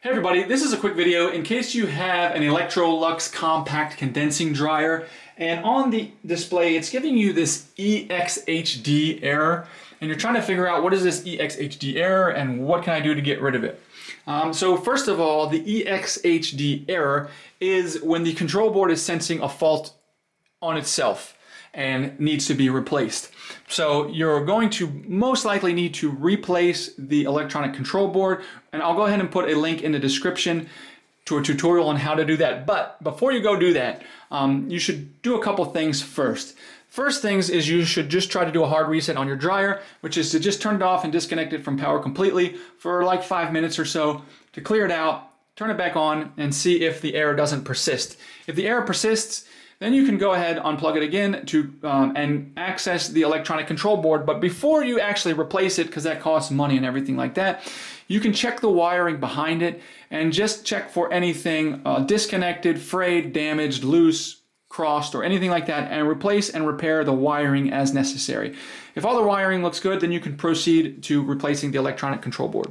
Hey everybody, this is a quick video in case you have an Electrolux Compact condensing dryer and on the display it's giving you this ExHD error and you're trying to figure out what is this ExHD error and what can I do to get rid of it. So first of all, the ExHD error is when the control board is sensing a fault on itself and needs to be replaced. So you're going to most likely need to replace the electronic control board, and I'll go ahead and put a link in the description to a tutorial on how to do that. But before you go do that, you should do a couple things first. First things is you should just try to do a hard reset on your dryer, which is to just turn it off and disconnect it from power completely for like 5 minutes or so to clear it out, turn it back on and see if the error doesn't persist. If the error persists, then you can go ahead, unplug it again to and access the electronic control board. But before you actually replace it, because that costs money and everything like that, you can check the wiring behind it and just check for anything disconnected, frayed, damaged, loose, crossed, or anything like that, and replace and repair the wiring as necessary. If all the wiring looks good, then you can proceed to replacing the electronic control board.